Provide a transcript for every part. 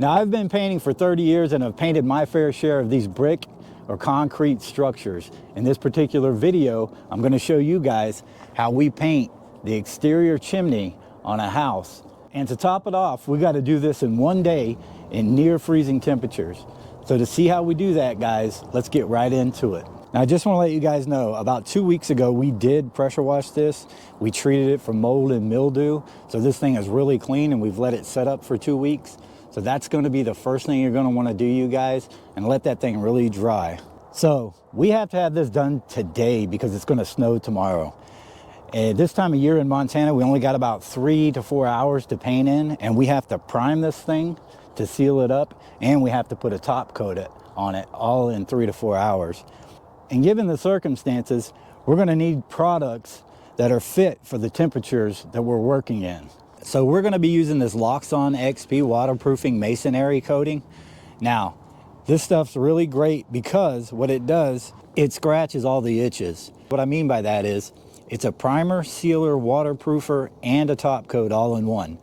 Now, I've been painting for 30 years and have painted my fair share of these brick or concrete structures. In this particular video, I'm going to show you guys how we paint the exterior chimney on a house. And to top it off, we got to do this in one day in near freezing temperatures. So to see how we do that, guys, let's get right into it. Now, I just want to let you guys know, about 2 weeks ago, we did pressure wash this. We treated it for mold and mildew. So this thing is really clean, and we've let it set up for 2 weeks. So that's going to be the first thing you're going to want to do, you guys, and let that thing really dry. So we have to have this done today because it's going to snow tomorrow. This time of year in Montana, we only got about 3 to 4 hours to paint in, and we have to prime this thing to seal it up, and we have to put a top coat on it, all in 3 to 4 hours. And given the circumstances, we're going to need products that are fit for the temperatures that we're working in. So we're going to be using this Loxon XP waterproofing masonry coating. Now, this stuff's really great because what it does, it scratches all the itches. What I mean by that is it's a primer, sealer, waterproofer, and a top coat all in one.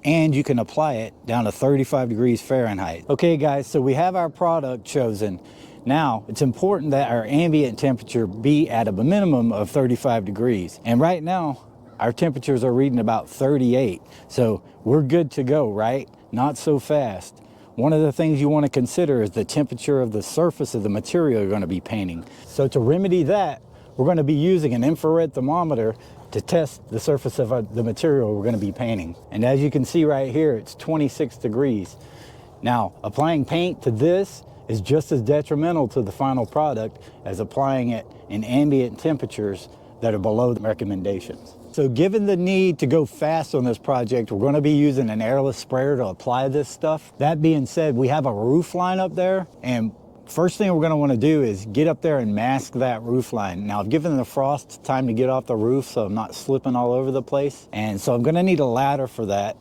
And you can apply it down to 35 degrees Fahrenheit. Okay, guys, so we have our product chosen. Now, it's important that our ambient temperature be at a minimum of 35 degrees. And right now, our temperatures are reading about 38. So we're good to go, right? Not so fast. One of the things you want to consider is the temperature of the surface of the material you're going to be painting. So to remedy that, we're going to be using an infrared thermometer to test the surface of the material we're going to be painting. And as you can see right here, it's 26 degrees. Now, applying paint to this is just as detrimental to the final product as applying it in ambient temperatures that are below the recommendations. So given the need to go fast on this project, we're going to be using an airless sprayer to apply this stuff. That being said, we have a roof line up there, and first thing we're going to want to do is get up there and mask that roof line. Now, I've given the frost time to get off the roof so I'm not slipping all over the place, and so I'm going to need a ladder for that.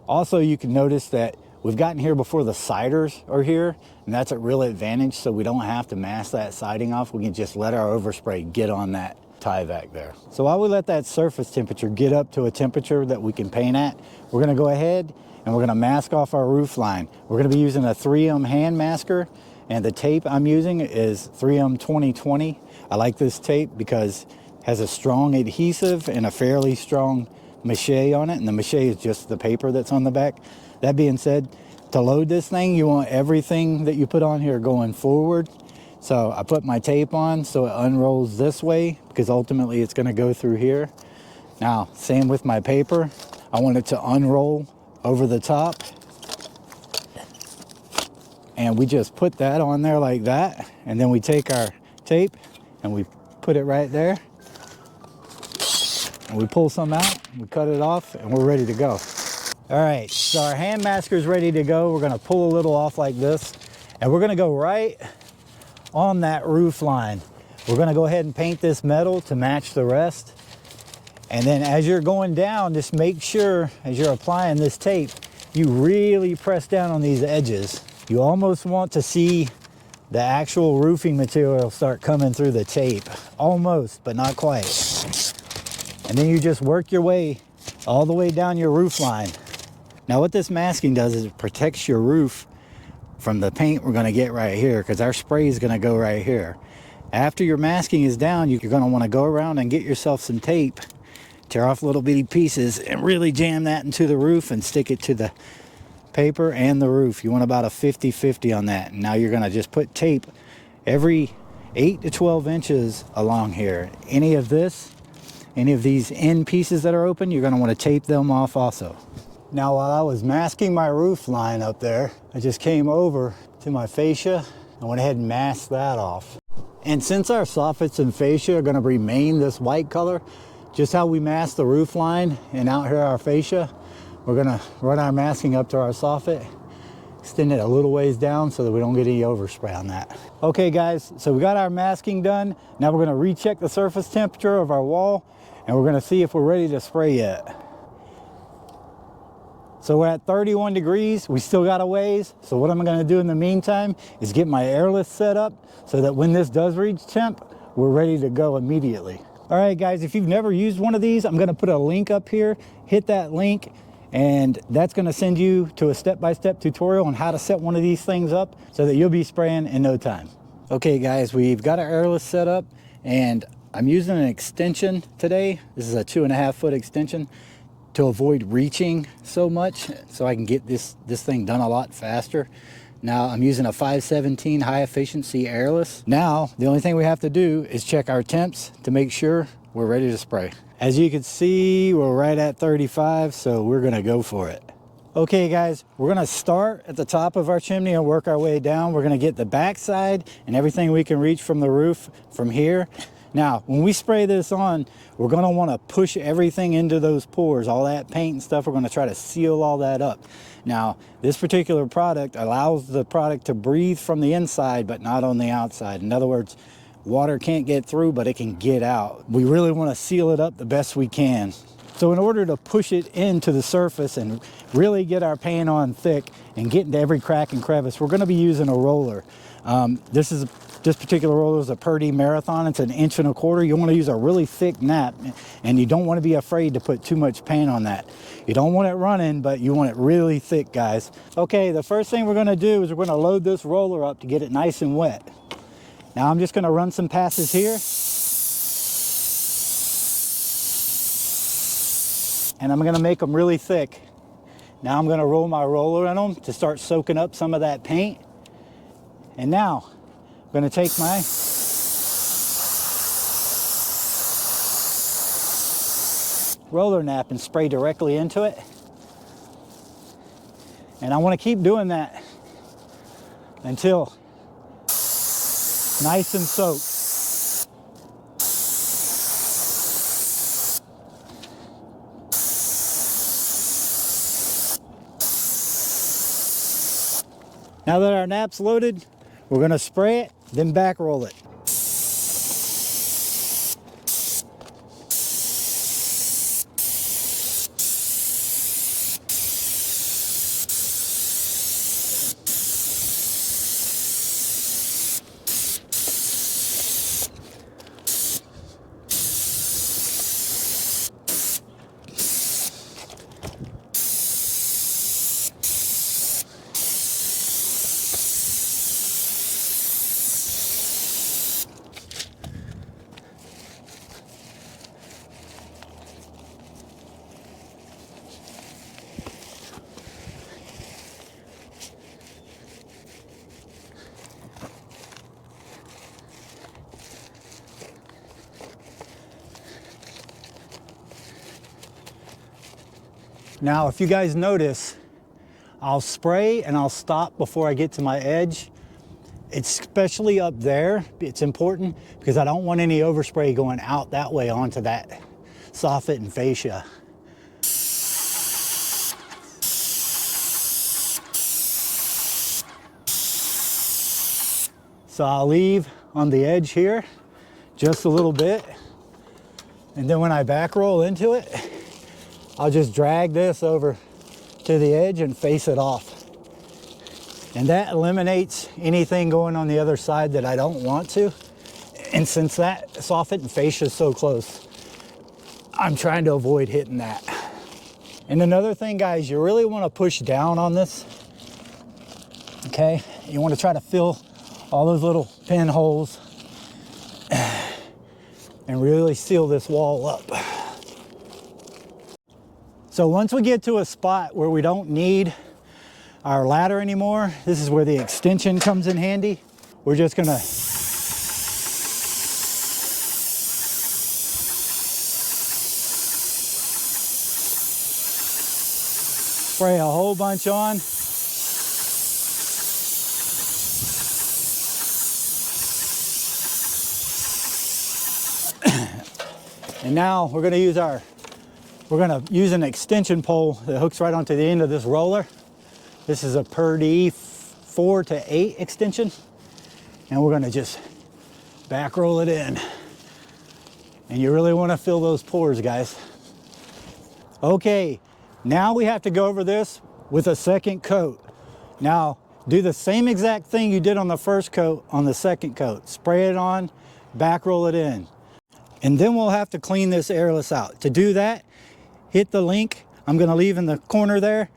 Also, you can notice that we've gotten here before the siders are here, and that's a real advantage, so we don't have to mask that siding off. We can just let our overspray get on that tie vac there. So while we let that surface temperature get up to a temperature that we can paint at, we're going to go ahead and we're going to mask off our roof line. We're going to be using a 3M hand masker, and the tape I'm using is 3M 2020. I like this tape because it has a strong adhesive and a fairly strong mache on it, and the mache is just the paper that's on the back. That being said, to load this thing, you want everything that you put on here going forward. So I put my tape on so it unrolls this way because ultimately it's going to go through here. Now, same with my paper. I want it to unroll over the top. And we just put that on there like that. And then we take our tape and we put it right there. And we pull some out, we cut it off, and we're ready to go. All right, so our hand masker is ready to go. We're going to pull a little off like this, and we're going to go right on that roof line. We're going to go ahead and paint this metal to match the rest. And then as you're going down, just make sure as you're applying this tape, you really press down on these edges. You almost want to see the actual roofing material start coming through the tape. Almost, but not quite. And then you just work your way all the way down your roof line. Now what this masking does is it protects your roof from the paint we're going to get right here, because our spray is going to go right here. After your masking is down, you're going to want to go around and get yourself some tape, tear off little bitty pieces, and really jam that into the roof and stick it to the paper and the roof. You want about a 50-50 on that. And now you're going to just put tape every 8 to 12 inches along here. Any of these end pieces that are open, you're going to want to tape them off also. Now, while I was masking my roof line up there, I just came over to my fascia and went ahead and masked that off. And since our soffits and fascia are going to remain this white color, just how we mask the roof line and out here our fascia, we're going to run our masking up to our soffit, extend it a little ways down so that we don't get any overspray on that. Okay guys, so we got our masking done. Now we're going to recheck the surface temperature of our wall, and we're going to see if we're ready to spray yet. So we're at 31 degrees, we still got a ways. So what I'm gonna do in the meantime is get my airless set up so that when this does reach temp, we're ready to go immediately. All right guys, if you've never used one of these, I'm gonna put a link up here. Hit that link And that's going to send you to a step-by-step tutorial on how to set one of these things up so that you'll be spraying in no time. Okay guys, we've got our airless set up, and I'm using an extension today. This is a 2.5 foot extension to avoid reaching so much, so I can get this thing done a lot faster. Now I'm using a 517 high efficiency airless. Now the only thing we have to do is check our temps to make sure we're ready to spray. As you can see, we're right at 35, so we're gonna go for it. Okay guys, we're gonna start at the top of our chimney and work our way down. We're gonna get the back side and everything we can reach from the roof from here. Now, when we spray this on, we're gonna wanna push everything into those pores, all that paint and stuff. We're gonna try to seal all that up. Now, this particular product allows the product to breathe from the inside, but not on the outside. In other words, water can't get through, but it can get out. We really wanna seal it up the best we can. So in order to push it into the surface and really get our paint on thick and get into every crack and crevice, we're gonna be using a roller. This particular roller is a Purdy Marathon. It's 1.25 inches. You want to use a really thick nap, and you don't want to be afraid to put too much paint on that. You don't want it running, but you want it really thick, guys. Okay, the first thing we're going to do is we're going to load this roller up to get it nice and wet. Now I'm just going to run some passes here. And I'm going to make them really thick. Now I'm going to roll my roller in them to start soaking up some of that paint. And now I'm going to take my roller nap and spray directly into it. And I want to keep doing that until nice and soaked. Now that our nap's loaded, we're going to spray it, then back roll it. Now, if you guys notice, I'll spray and I'll stop before I get to my edge. Especially up there, it's important because I don't want any overspray going out that way onto that soffit and fascia. So I'll leave on the edge here just a little bit. And then when I back roll into it, I'll just drag this over to the edge and face it off. And that eliminates anything going on the other side that I don't want to. And since that soffit and fascia is so close, I'm trying to avoid hitting that. And another thing, guys, you really want to push down on this. Okay, you want to try to fill all those little pinholes and really seal this wall up. So once we get to a spot where we don't need our ladder anymore, this is where the extension comes in handy. We're just gonna spray a whole bunch on. And now we're gonna use an extension pole that hooks right onto the end of this roller. This is a Purdy 4 to 8 extension. And we're gonna just back roll it in. And you really wanna fill those pores, guys. Okay, now we have to go over this with a second coat. Now, do the same exact thing you did on the first coat on the second coat. Spray it on, back roll it in. And then we'll have to clean this airless out. To do that, hit the link I'm gonna leave in the corner there,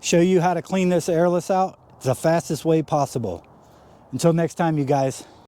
show you how to clean this airless out. It's the fastest way possible. Until next time, you guys.